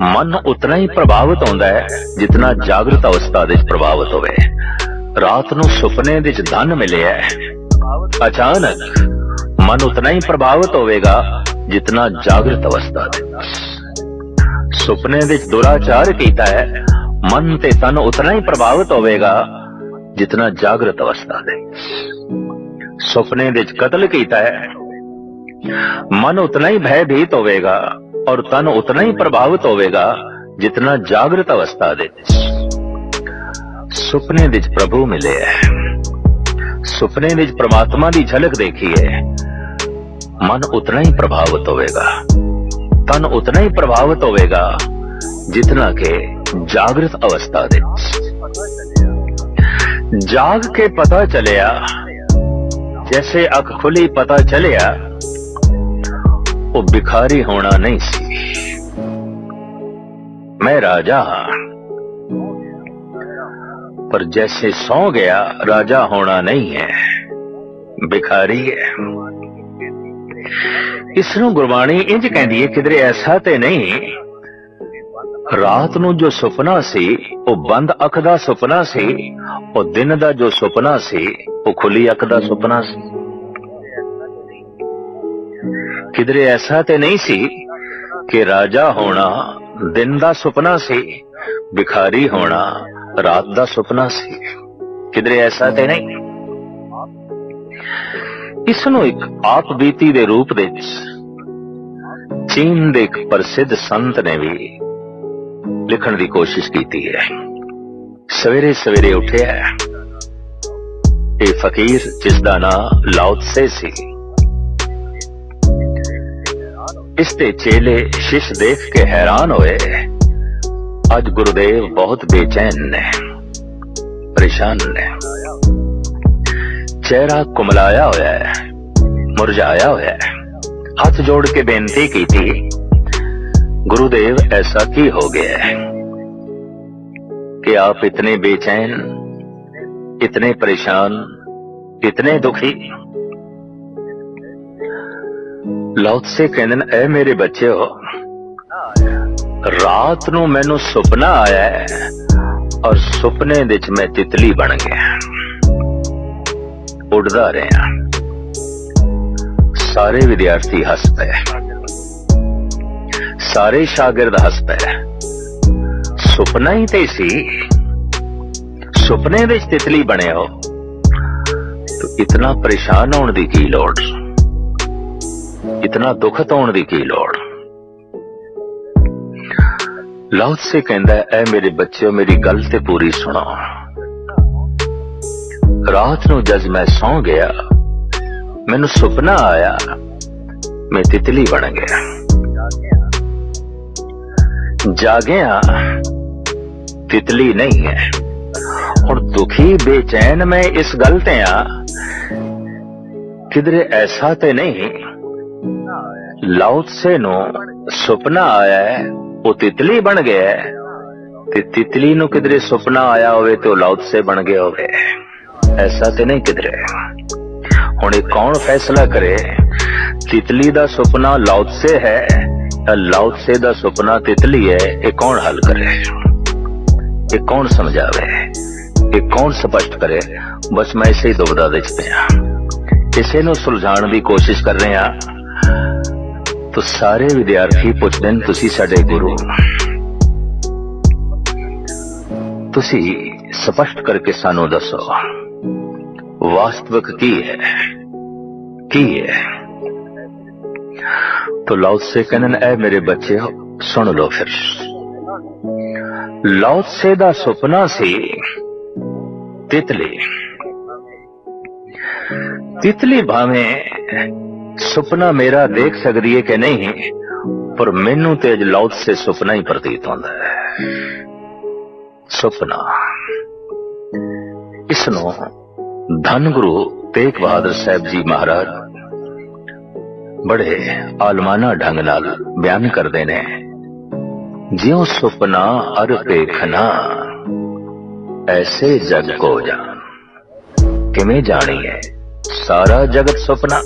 मन उतना ही प्रभावित होता है जितना जागृत अवस्था दे प्रभावित होवे। रात नूं सुपने दे धन मिले है, अचानक मन उतना ही प्रभावित होवेगा जितना जागृत अवस्था दे। सुपने दे दुराचार कीता है, मन ते तन उतना ही प्रभावित होवेगा जितना जागृत अवस्था दे। सुपने दे कत्ल कीता है, मन उतना ही भयभीत होवेगा और तन उतना ही प्रभावित होवेगा जितना जागृत अवस्था दे। सुपने दे प्रभु मिले है, सुपने दे परमात्मा की झलक देखी है, मन उतना ही प्रभावित होवेगा, तन उतना ही प्रभावित होवेगा जितना के जागृत अवस्था दे। जाग के पता चलिया, जैसे अख खुली पता चलिया वो भिखारी होना नहीं सी, मैं राजा हाँ। पर जैसे सौ गया राजा होना नहीं है, भिखारी है। इसनों गुरबाणी इंज कहती है किधरे ऐसा ते नहीं, रात नू जो सुपना सी वो बंद अख दा सुपना सी, और दिन दा जो सुपना सी वो खुली अख दा सुपना सी। किधरे ऐसा ते नहीं सी कि राजा होना दिन दा सुपना सी, भिखारी होना रात दा सुपना सी। किधरे ऐसा ते नहीं। इसनों एक आप बीती दे रूप दे चीन दे एक प्रसिद्ध संत ने भी लिखण दी कोशिश की है। सवेरे सवेरे उठे है ये फकीर जिसदा नाम लाओ त्से सी। इसते चेले शिष्य देख के हैरान होए, आज गुरुदेव बहुत बेचैन ने, परेशान ने, चेहरा कुमलाया होया है, मुरझाया होया है। हाथ जोड़ के बेनती की थी, गुरुदेव ऐसा की हो गया है कि आप इतने बेचैन, इतने परेशान, इतने दुखी। लाओ त्से कहंदे ऐ मेरे बच्चे हो, रात नू मैनू सुपना आया है और सुपने विच मैं तितली बन गया, उड़दा रहा। सारे विद्यार्थी हस पे, सारे शागिर्द हस पे। सुपना ही ते सी, सुपने विच तितली बने हो तो इतना परेशान होने की की लोड़, इतना दुखत होने की की लोड़। लाओ त्से कहंदा ऐ मेरे बच्चों मेरी गल ते पूरी सुनो। रात नू जज मैं सौ गया, मैनू सुपना आया मैं तितली बन गया। जागिया तितली नहीं है और दुखी बेचैन मैं इस गल ते किधरे ऐसा ते नहीं लाओ त्से नो सुपना आया है वो तितली बन गया है, ते तितली नु किधरे सुपना आया होवे तो लाओ त्से बन गया होवे, ऐसा ते नहीं किधरे। हुण कौन फैसला करे तितली दा सुपना लाओ त्से है या लाओ त्से दा सुपना तितली है? ये कौन हल करे, ये कौन समझावे, ये कौन स्पष्ट करे? बस मैं इसे ही दुविधा विच पिया, इसे नु सुलझाण दी कोशिश कर रहे हैं। तो सारे विद्यार्थी पुछदे ने तुसी साडे गुरु, तुसी स्पष्ट करके सानू दसो वास्तविक की है, की है? तो लाओ त्से कहने ऐ मेरे बच्चे सुन लो फिर। लाओ त्से दा सुपना सी तितली। तितली भावें सुपना मेरा देख सकती है कि नहीं, पर मैनू ते अज लाओ त्से सुपना ही प्रतीत होता है। सुपना इसनों धन गुरु तेग बहादुर साहब जी महाराज बड़े आलमाना ढंग नाल बयान करते ने। ज्यों सुपना अर देखना ऐसे जग को जान, किमें जानी है सारा जगत सुपना।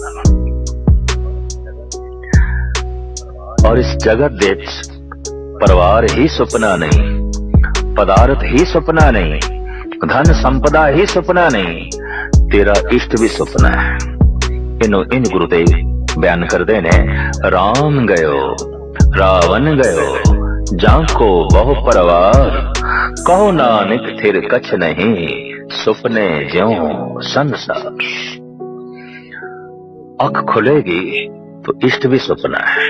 और इस जगत दे परिवार ही सुपना नहीं, पदार्थ ही सुपना नहीं, धन संपदा ही सुपना नहीं, तेरा इष्ट भी सुपना है। इन गुरुदेव बयान करते ने, राम गयो रावण गयो जाको बहु परवार, कहो नानक थिर कछ नहीं, सुपने ज्यों संसार। आंख खुलेगी तो इष्ट भी सुपना है,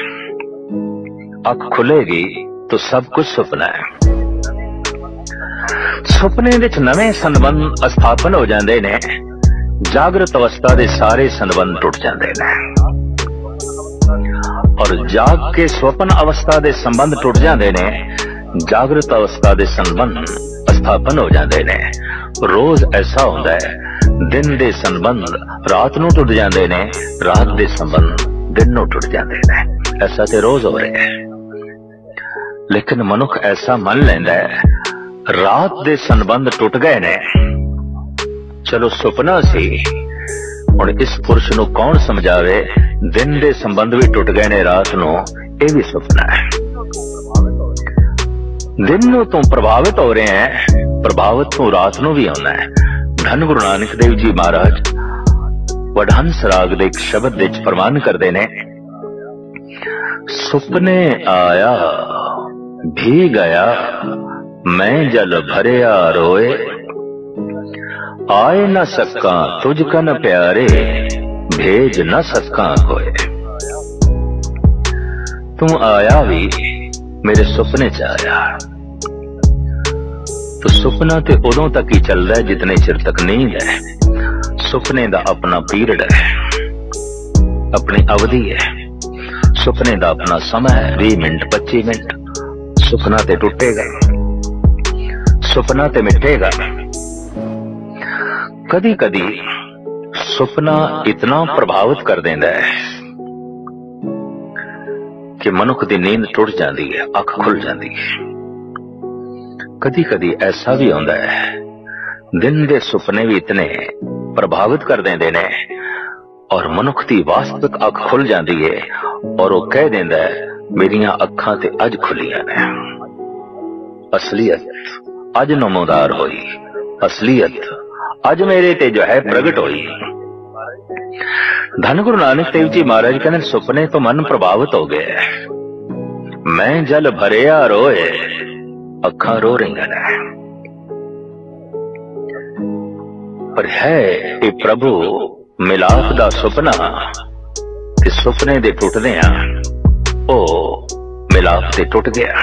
आंख खुलेगी तो सब कुछ सुपना है। सुपने विच नवे संबंध स्थापन हो जाते ने, जागृत अवस्था के सारे संबंध टुट जाते हैं। और जाग के स्वप्न अवस्था के संबंध टुट जाते ने, जागृत अवस्था के संबंध स्थापन हो जाते ने। रोज ऐसा होता है, दिन के संबंध रात नूं टुट जाते ने, रात के संबंध दिन नूं टुट जाते ने। ऐसा तो रोज हो रहा है, लेकिन मनुख ऐसा मन लेंदा है, रात के संबंध टुट गए ने, चलो सुपना सी, हुण इस पुरुष नूं कौन समझावे, दिन के संबंध भी टुट गए ने, रात नूं यह भी सुपना है। दिन नूं तो प्रभावित हो रहे हैं, प्रभावित तो रात नूं भी होना है। धन गुरु नानक देव जी महाराज वडहंस राग दे एक शब्द विच फरमान करते ने, सुपने आया भी गया मैं जल भरिया रोए, आए न सका तुझ कन प्यारे भेज न सका कोई। तू आया भी मेरे सुपने च आया, तो सुपना तो उदों तक ही चलता है जितने चिर तक नींद है। सुपने का अपना पीरियड है, अपनी अवधि है, सुपने का अपना समय है, 20 मिनट 25 मिनट। सुपना ते टूटेगा, सुपना ते मिटेगा। कदी कदी सुपना इतना प्रभावित कर देता है कि मनुख की नींद टुट जाती है, अख खुल जाती है। कदी कदी ऐसा भी होता है, दिन के सुपने भी इतने प्रभावित कर देते ने और मनुख की वास्तविक अख खुल जाती है और वो कह देता है, मेरिया अखां ते अज खुलियां ने, असलियत अज नमोदार हुई, असलियत अज मेरे ते जो है प्रगट हुई। धन गुरु नानक देव जी महाराज कहते, सुपने तो मन प्रभावित हो गए, मैं जल भरिया रोए, अखा रो रही ने। पर है ये प्रभु मिलाप दा सुपना, कि सुपने दे टुटदे ओ मिलाप ते टुट गया,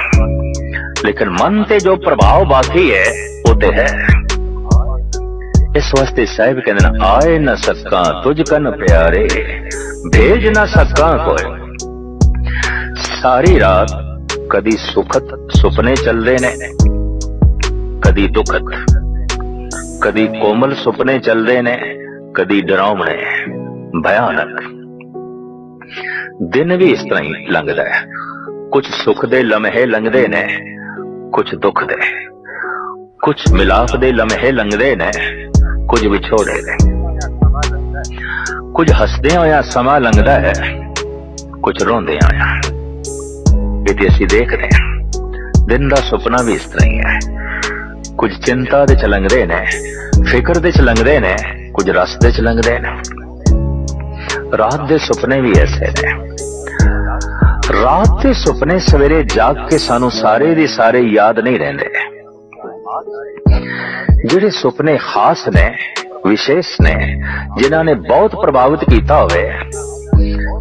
लेकिन मन ते जो प्रभाव बाकी है वो ते है। इस वास्ते साहिब कहते, आए न सका तुझ कन प्यारे भेज न सका कोई। सारी रात कदी सुखद सुपने चलते ने, कदी दुखद, कदी कोमल सुपने चलते ने, कदी डरावने भयानक। दिन भी इस तरह ही लंघदा है, कुछ सुख दे लम्हे लंघदे ने, कुछ दुख दे, कुछ मिलाप दे लम्हे लंघदे ने, कुछ विछोड़े ने, कुछ हसदे होया समा लंघदा है, कुछ रोंदे होया। ये असीं देख रहे हैं, दिन का सुपना भी इस तरह ही है, कुछ चिंता दे च लंघदे ने, फिक्र दे च लंघदे ने, कुछ रस दे च लंघदे ने। रात दे सुपने भी ऐसे ने, रात के सुपने सवेरे जाग के सानू सारे दे सारे याद नहीं रहंदे। जिहड़े सुपने खास ने, विशेष ने, जिन्हां ने बहुत प्रभावित किया होवे,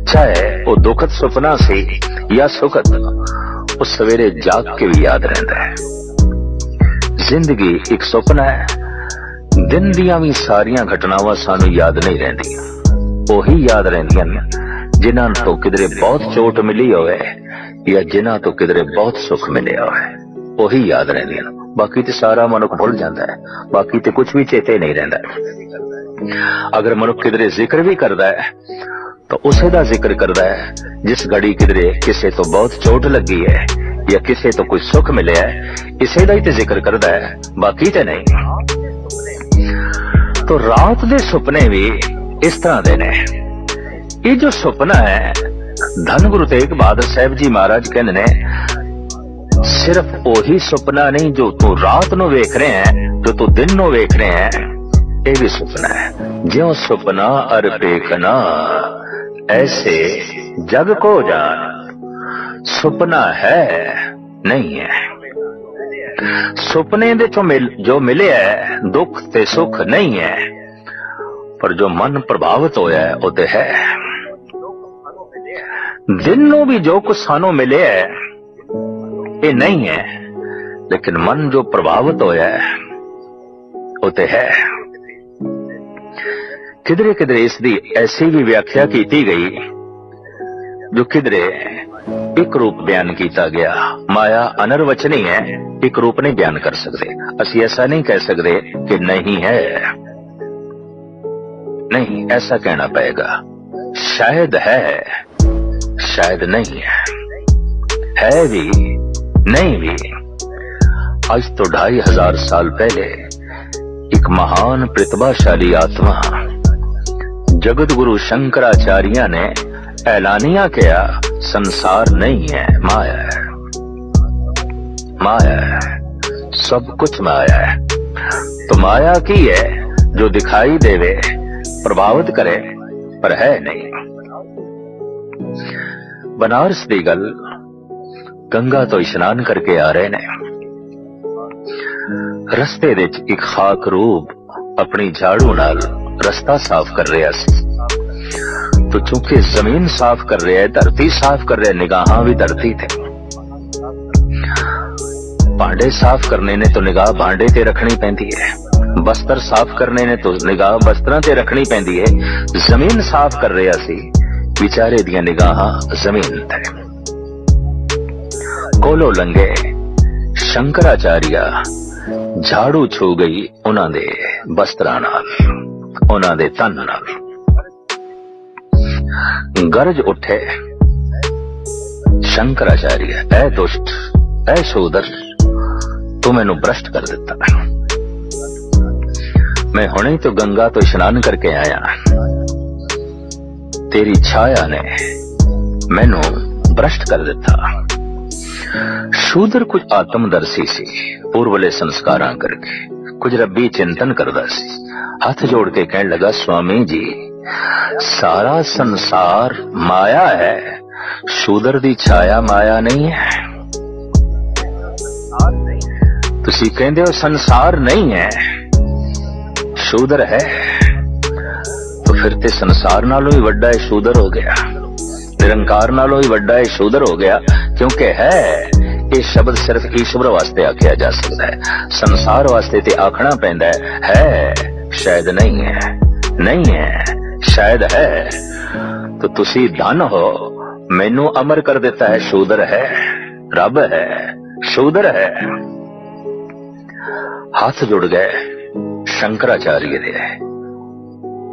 चाहे वो दुखद सुपना सी या सुखद, वो सवेरे जाग के भी याद रहता है। जिंदगी एक सुपना है, दिन दियां भी सारियां घटनावां सानू याद नहीं रहंदियां, ओही याद रहंदियां जिन्हां तो किधरे बहुत चोट मिली होवे या जिन्हां तो किधरे बहुत सुख मिले होवे, ओही याद रहंदियां। बाकी तो सारा मनुख भुल जाता है, बाकी तो कुछ भी चेते नहीं रहता। अगर मनुख किधरे जिक्र भी करता है तो उसे दा जिक्र करता है जिस घड़ी किधरे किसे तो बहुत चोट लगी है या किसी तो कोई सुख मिले है, इसे दा ही ते जिक्र करदा है, बाकी ते नहीं। तो रात दे सुपने भी इस तरह दे ने। ये जो सुपना है, धन गुरु तेग बहादुर साहब जी महाराज कहते ने, सिर्फ ओही सुपना नहीं जो तू रात नो वेख रहे हैं, जो तू दिन नो वेख रहे हैं, ये भी सुपना है। ज्यों सुपना अर पेखना ऐसे जग को जान। सुपना है नहीं है। सुपने दे जो मिले है दुख ते सुख नहीं है, पर जो मन प्रभावित होया है वो ते है। दिन नो भी जो कुछ सानू मिले है ये नहीं है, लेकिन मन जो प्रभावित होया है वो ते है। किधरे किधरे इसकी ऐसी भी व्याख्या की गई जो किधरे एक रूप बयान किया गया। माया अनर्वचनी है, एक रूप नहीं बयान कर सकते। असि ऐसा नहीं कह सकते कि नहीं है, नहीं ऐसा कहना पड़ेगा। शायद है, शायद नहीं है भी नहीं भी। आज तो 2500 साल पहले एक महान प्रतिभाशाली आत्मा जगत गुरु शंकराचार्य ने ऐलानिया किया, संसार नहीं है, माया है, माया है, सब कुछ माया है। तो माया की है जो दिखाई देवे, प्रभावित करे, पर है नहीं। बनारस दी गल, गंगा तो इशनान करके आ रहे ने, रस्ते दे एक खाक रूप अपनी झाड़ू नाल रस्ता साफ कर रहा सी। तो चूंकि जमीन साफ कर रहा है, धरती साफ कर रहा है, निगाहां भी धरती थे। भांडे साफ करने ने तो निगाह भांडे ते रखनी पैंदी है, बस्तर साफ करने ने तो निगाह बस्तरां ते रखनी पैंदी है। जमीन साफ कर रहा सी, बेचारे दियां निगाहां जमीन थे। कोलो लंघे शंकराचार्य झाड़ू छू गई उन्हां दे बस्तरां नाल, उन्हां दे तन नाल। गरज उठे शंकराचार्य, ऐ दुष्ट, ऐ शूदर, तू मैनू भ्रष्ट कर दिता। मैं हुणे तो गंगा तो स्नान करके आया, तेरी छाया ने मैनू भ्रष्ट कर दिता। शूदर कुछ आत्मदर्शी सी, पूर्वले संस्कारां करके कुछ रब्बी चिंतन करदा सी। हाथ जोड़ के कहने लगा, स्वामी जी सारा संसार माया है, शूदर दी छाया माया नहीं है। तुसी कहंदे हो संसार नहीं है, शूदर है, तो फिर ते संसार नालों ही वड्डा है शूदर हो गया, निरंकार नालों ही वड्डा है शूदर हो गया। क्योंकि है ये शब्द सिर्फ ईश्वर वास्ते आख्या जा सकता है, संसार वास्ते ते आखना पैंदा है शायद नहीं है, नहीं है शायद है। तो तुसी धन हो, मैनू अमर कर देता है, शूदर है, रब है, शूदर है। हाथ जुड़ गए शंकराचार्य दे,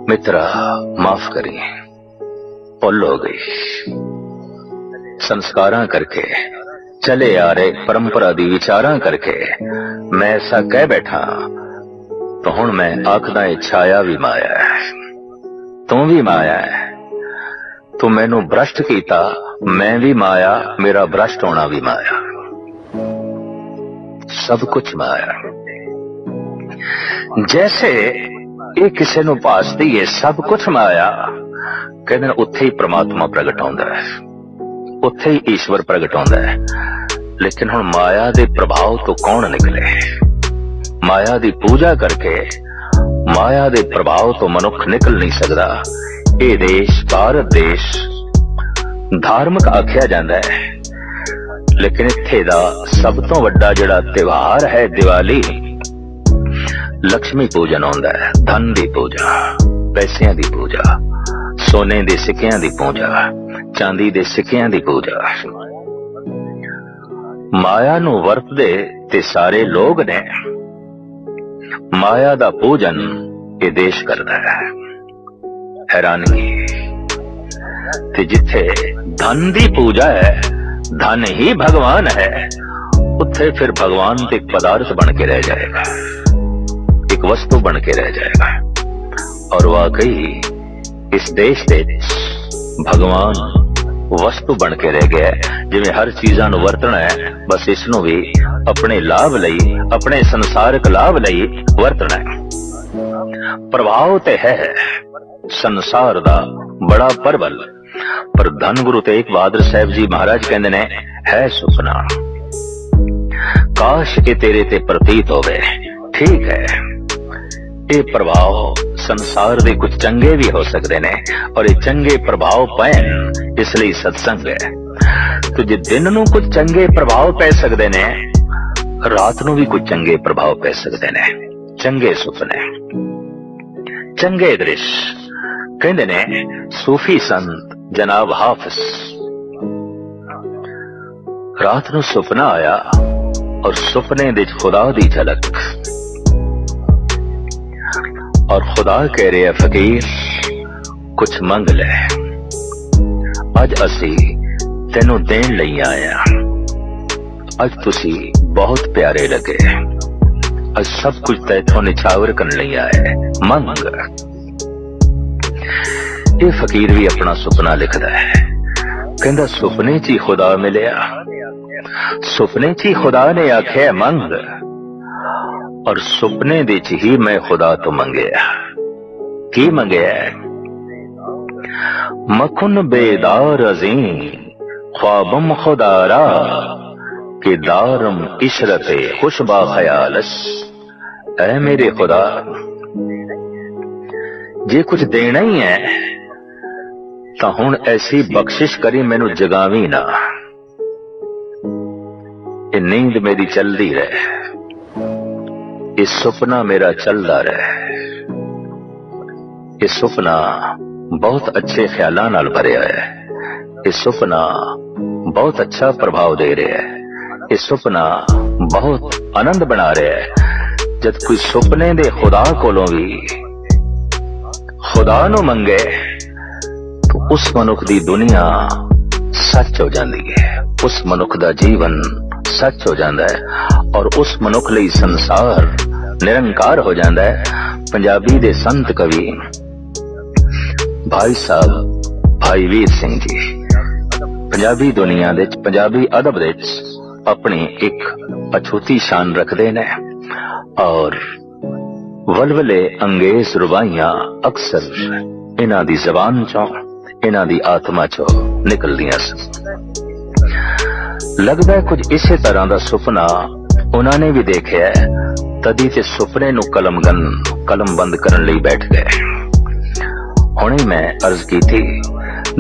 मित्रा माफ करी, भुल हो गई। संस्कारां करके चले आ रहे परंपरा दी विचारां करके मैं ऐसा कह बैठा, तो हुण मैं आखदा है छाया भी माया है, तू भी माया है। तू मैनू भ्रष्ट कीता, मैं भी माया, मेरा भ्रष्ट होना भी माया, सब कुछ माया। जैसे ये किसी नू भासदी है सब कुछ माया, कहते हैं उत्थे ही परमात्मा प्रगट होंदा है, उत्थे ही ईश्वर प्रगट होंदा है। लेकिन हुण माया दे प्रभाव तो कौन निकले? माया दी पूजा करके माया दे प्रभाव तो मनुख निकल नहीं सकता। ये देश भारत देश धार्मिक आख्या जाता है, लेकिन इत्थे दा सब तो वड्डा जिहड़ा त्योहार है दिवाली, लक्ष्मी पूजन होंदा है, धन दी पूजा, पैसिਆਂ दी पूजा, सोने दे सिक्किਆਂ दी पूजा, चांदी दे सिक्किਆਂ दी पूजा। माया नू वरतदे ते सारे लोग ने, माया दा पूजन ये देश करदा है। हैरानगी ते जिथे धन दी पूजा है धन ही भगवान है, उत्थे फिर भगवान तो एक पदार्थ बन के रह जाएगा, एक वस्तु बन के रह जाएगा। और वाकई इस देश दे भगवान वस्तु बन के रह गया, जिवें हर चीज़ां नूं वरतना है, बस इसनूं भी अपने लाभ लई, अपने संसारिक लाभ लई वरतना है। प्रभाव ते है संसार दा बड़ा प्रबल, पर धन गुरु तेग बहादुर साहब जी महाराज कहंदे ने है सुपना, काश ये तेरे ते प्रतीत होवे। ठीक है, ये प्रभाव संसार दे कुछ चंगे भी हो सकते ने, और ये चंगे प्रभाव पैन इसलिए सत्संग है। तो जे दिन नूं कुछ चंगे प्रभाव पै सकते ने, रात नूं भी कुछ चंगे प्रभाव पै सकते ने। चंगे सुपने, चंगे दृश्य। कहंदे ने सूफी संत जनाब हाफिज, रात नूं सुपना आया और सुपने दे खुदा दी झलक, और खुदा कह रहे हैं फकीर कुछ मंग ले, अज असी तेनू देन लई आया, अज तुसी बहुत प्यारे लगे, अज सब कुछ तैथों निछावर करने लई आए, मंग। ये फकीर भी अपना सुपना लिखदा है, कहंदा सुपने च ही खुदा मिलिया, सुपने च ही खुदा ने आख्या मंग, और सुपने दे च ही मैं खुदा तो मंगया। की मंगया? मखुन बेदार अजीम ख्वाबम खुदारा के दारम इशरते खुशबा खयालस। ऐ मेरे खुदा, जे कुछ देना ही है तो हुण ऐसी बख्शिश करी मैनू जगावी ना, ये नींद मेरी चलती रहे, ये सुपना मेरा चलता रहे, ये सुपना बहुत अच्छे ख्यालों नाल भरिया है, ये सुपना बहुत अच्छा प्रभाव दे रहा है, ये सुपना बहुत आनंद बना रहा है। जब कोई सुपने दे खुदा कोलों भी खुदा नू मंगे तो उस मनुख दी दुनिया सच हो जाती है, उस मनुख दा जीवन सच हो जाता है, और उस मनुख लई संसार निरंकार हो जाता है। पंजाबी दे संत कवि भाई साहब भाई वीर सिंह जी पंजाबी दुनिया दे, पंजाबी अदब दे अपनी एक अछूती शान रखते ने, और वलवले अंगेज रुबाइयां अक्सर इन्हां दी जबान चों, इन्हां दी आत्मा चों निकलदियां सन। लगदा है कुछ इसे तरह दा सुपना उन्होंने भी देखा है, तदी ते सुपने नू कलम बंद करने लई बैठ गए। हुणे मैं अर्ज की थी,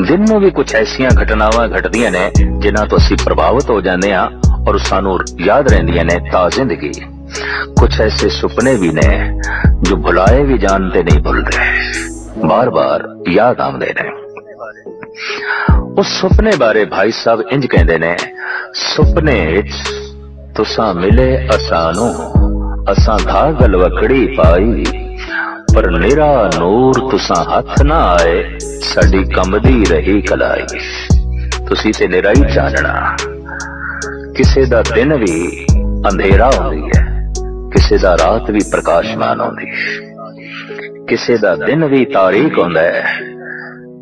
दिन नू भी कुछ ऐसिया घटनावां घटदियां ने जिन्हां तो असीं प्रभावित हो जाते हैं और सानू याद रहिंदियां ने ता जिंदगी। कुछ ऐसे सुपने भी ने जो भुलाए भी जानते नहीं भूलते, बार बार याद आउंदे ने। उस सुपने बारे भाई साहब इंज कहंदे ने, सुपने विच तुसां मिले असानू, असां धागल वकड़ी पाई, पर निरा नूर तुसां हथ ना आए, साडी कंबदी रही कलाई। तुसी ते निरा ही चानना, किसे दा दिन भी अंधेरा होंदी है, किसे दा रात भी प्रकाशमान होंदी है, किसे दा दिन भी तारीक होंदा है,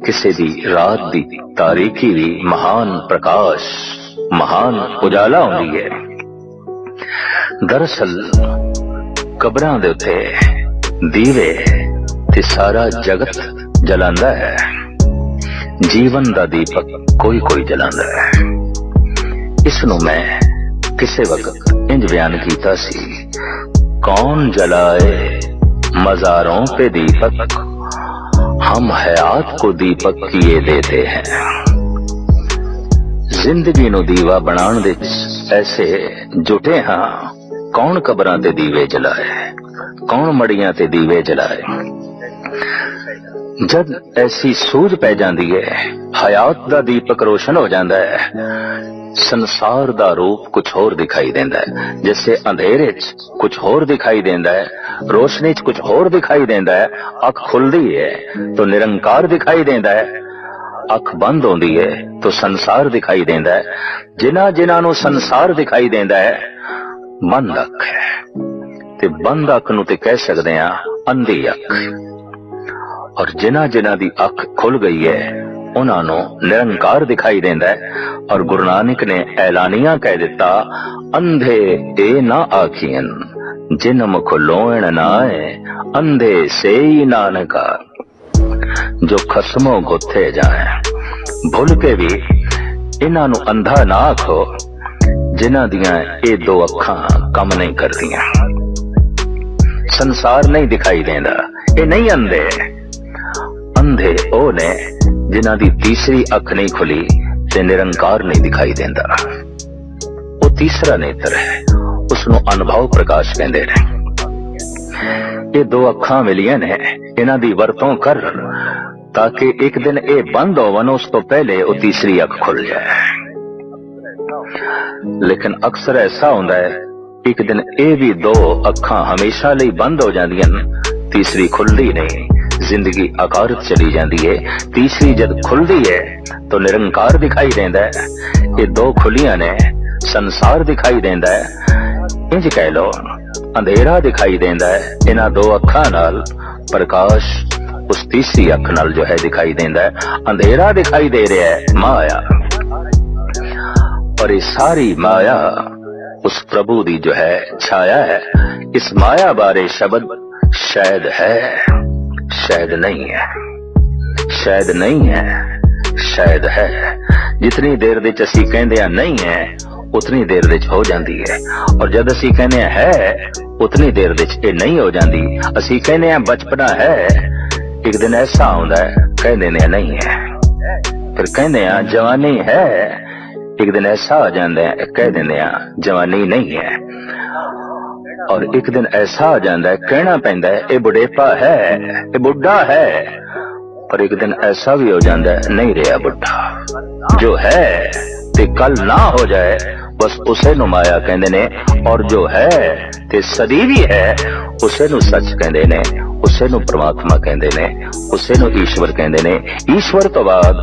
किसे दी रात दी तारीकी भी महान प्रकाश, महान उजाला होंदी है। दरअसल कब्रां दे उत्ते दीवे ते सारा जगत जलांदा है, जीवन दा दीपक कोई कोई जलांदा है। इसनू मैं किसे वक्त इंज बयान कीता सी, कौन जलाए मजारों पे दीपक, हम हयात को दीपक किए देते हैं। जिंदगी नू दीवा बनाने दे ऐसे जुटे हाँ, कौन कब्रां ते दीवे जलाए, कौन मड़ियां ते दीवे जलाए। जब ऐसी सूझ पै जाती है, हयात दा दीपक रोशन हो जाता है, संसार दा रूप कुछ होर दिखाई देता है। जैसे अंधेरे च कुछ होर दिखाई देता है, रोशनी च कुछ होर दिखाई देता है। अख खुलती है तो निरंकार दिखाई देता है, अख बंद होंदी है तो संसार दिखाई देंदा है। जिन्हां जिन्हां नूं संसार दिखाई देंदा है बंद अख है, ते बंद अख नूं ते कह सकदे आ अंधी अख। और जिन्हां जिन्हां दी अख खुल गई है उन्हां नूं निरंकार दिखाई देंदा है। और गुरु नानक ने ऐलानिया कह दिता, अंधे ए ना आखियन जिन मुख लोण नाए, अंधे से ही नानका। जो खसमों गुथे जाए, भूल के भी इन्हां नूं अंधा ना आखो जिन्हां दियां ये दो अखां कम नहीं करदियां। संसार नहीं दिखाई देंदा, ये नहीं अंधे। अंधे ओ ने जिन्हां दी तीसरी अख नहीं खुली ते निरंकार नहीं दिखाई देंदा। वो तीसरा नेत्र है, उसनों अनुभव प्रकाश कहंदे ने। ये दो अखां मिलियां ने, इन्हां दी वरतों कर ताकि एक दिन ये बंद होवन उस तो पहले वो तीसरी अख खुल जाए। लेकिन अक्सर ऐसा होता है एक दिन ये भी दो अखां हमेशा लिए बंद हो जांदियां, तीसरी खुलती नहीं, जिंदगी अकारत चली जाती है। तीसरी जब खुलती है तो निरंकार दिखाई देंदा है। ये दो खुलियां ने, संसार दिखाई देंदा है। इंज कह लो अंधेरा दिखाई देंदा है, इन्हां दो अखां नाल प्रकाश उस तीसरी अख नाल जो है दिखाई देंदा है। अंधेरा दिखाई दे रहा है माया, और ये सारी माया उस प्रभु दी जो है छाया है। इस माया बारे शब्द शायद है, शायद नहीं है, शायद नहीं है, शायद है। जितनी देर विच असीं कहंदे नहीं है उतनी देर विच हो जाती है, और जब असीं कहने है उतनी देर विच ये नहीं हो जाती। असीं कहने बचपना है, एक दिन ऐसा आउंदा है कहंदे ने नहीं है। फिर कहंदे जवानी है, एक दिन ऐसा आ जाता है कह देंगे जवानी नहीं है। और एक दिन ऐसा आ जाता है कहना पैंदा है ये बुढ़ेपा है, ये बुढ़ा है। पर एक दिन ऐसा भी हो जाता है नहीं रहा बुढ़ा, जो है ते कल ना हो जाए बस उसे नु माया कहंदे ने। और जो है ते सदी भी है उसे नु सच कहंदे ने, उसे नु परमात्मा कहंदे ने, उसे नु ईश्वर कहंदे ने। ईश्वर तो बाद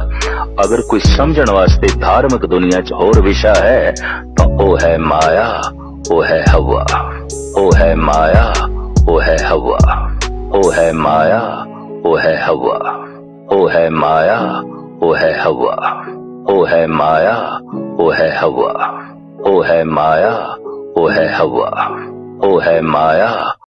अगर कोई समझण वास्ते धार्मिक दुनिया च होर विषय है तो वो है माया, वो है हवा। वो है माया, वो है हवा। वो है माया, वो है हवा। वो है माया, वो है हवा। वो है माया, वो है हवा। वो है माया, वो है हवा। वो है माया।